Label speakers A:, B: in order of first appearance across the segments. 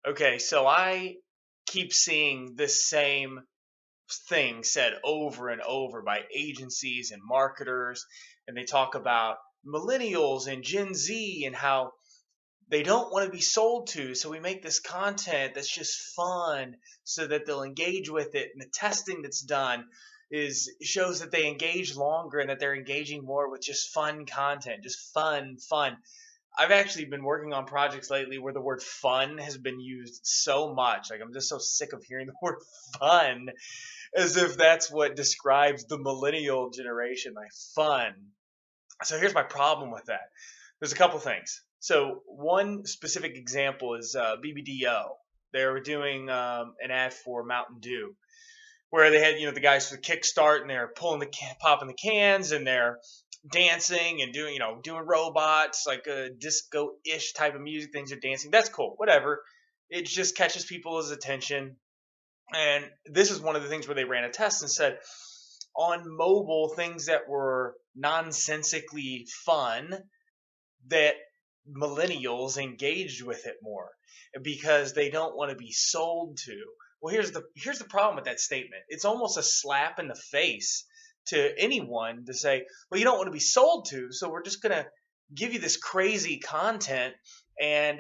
A: Okay, so I keep seeing this same thing said over and over by agencies and marketers, and they talk about millennials and Gen Z and how they don't want to be sold to. So we make this content that's just fun so that they'll engage with it. And the testing that's done is shows that they engage longer and that they're engaging more with just fun content, just fun. I've actually been working on projects lately where the word fun has been used so much. Like, I'm just so sick of hearing the word fun as if that's what describes the millennial generation, like fun. So here's my problem with that. There's a couple things. So one specific example is BBDO. They were doing an ad for Mountain Dew, where they had the guys for the kickstart, and they're popping the cans, and they're dancing and doing robots, like a disco-ish type of music. Things are dancing. That's cool. Whatever. It just catches people's attention. And this is one of the things where they ran a test and said on mobile, things that were nonsensically fun, that millennials engaged with it more because they don't want to be sold to. Well, here's the problem with that statement. It's almost a slap in the face to anyone to say, well, you don't want to be sold to, so we're just going to give you this crazy content and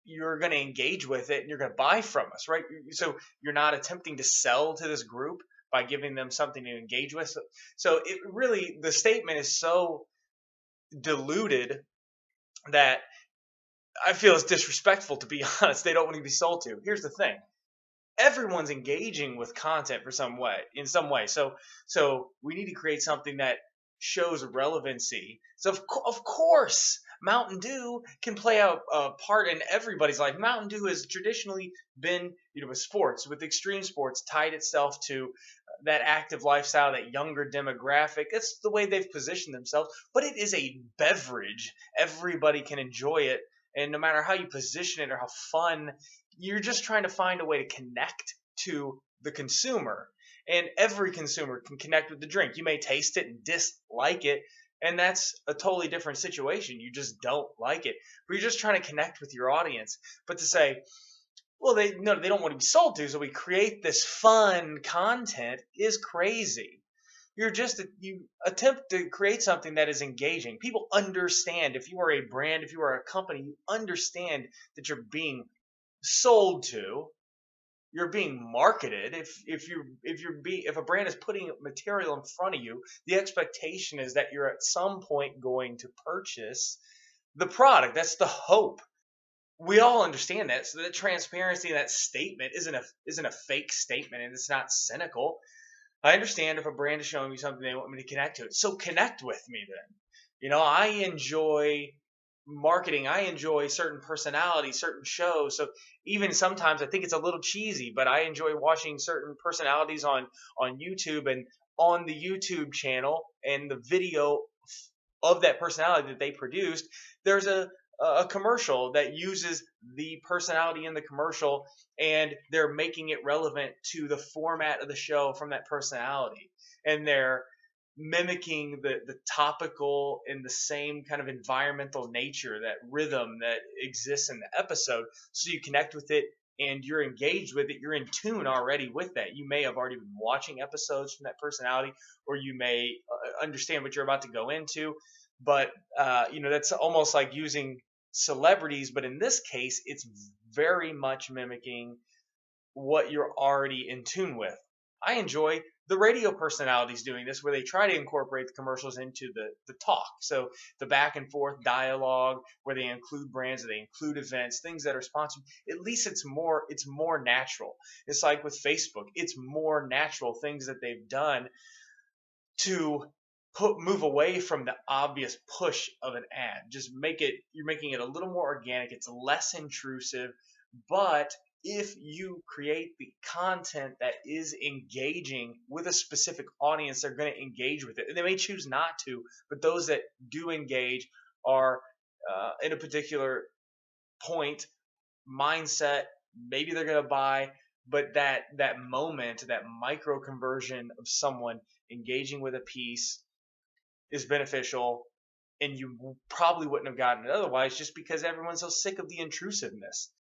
A: you're going to engage with it and you're going to buy from us, right? So you're not attempting to sell to this group by giving them something to engage with. So it really, the statement is so diluted that I feel it's disrespectful, to be honest. They don't want to be sold to. Here's the thing. Everyone's engaging with content in some way. So we need to create something that shows relevancy. So of course, Mountain Dew can play a part in everybody's life. Mountain Dew has traditionally been, with sports, with extreme sports, tied itself to that active lifestyle, that younger demographic. That's the way they've positioned themselves. But it is a beverage. Everybody can enjoy it. And no matter how you position it or how fun, you're just trying to find a way to connect to the consumer. And every consumer can connect with the drink. You may taste it and dislike it, and that's a totally different situation. You just don't like it, but you're just trying to connect with your audience. But to say, well, they don't want to be sold to, so we create this fun content is crazy. You attempt to create something that is engaging. People understand. If you are a brand, if you are a company, you understand that you're being sold to, you're being marketed. If a brand is putting material in front of you, the expectation is that you're at some point going to purchase the product. That's the hope. We all understand that. So that transparency, that statement isn't a fake statement, and it's not cynical. I understand if a brand is showing me something they want me to connect to it. So connect with me then. I enjoy marketing. I enjoy certain personalities, certain shows. So even sometimes I think it's a little cheesy, but I enjoy watching certain personalities on YouTube, and on the YouTube channel and the video of that personality that they produced, there's a commercial that uses the personality in the commercial, and they're making it relevant to the format of the show from that personality, and they're mimicking the topical and the same kind of environmental nature, that rhythm that exists in the episode, so you connect with it and you're engaged with it. You're in tune already with that. You may have already been watching episodes from that personality, or you may understand what you're about to go into. But that's almost like using celebrities, but in this case, it's very much mimicking what you're already in tune with. I enjoy the radio personalities doing this, where they try to incorporate the commercials into the talk. So the back and forth dialogue, where they include brands, or they include events, things that are sponsored. At least it's more natural. It's like with Facebook, it's more natural things that they've done to move away from the obvious push of an ad. You're making it a little more organic. It's less intrusive, but if you create the content that is engaging with a specific audience, they're going to engage with it. And they may choose not to, but those that do engage are in a particular point, mindset. Maybe they're going to buy, but that moment, that micro conversion of someone engaging with a piece is beneficial, and you probably wouldn't have gotten it otherwise, just because everyone's so sick of the intrusiveness.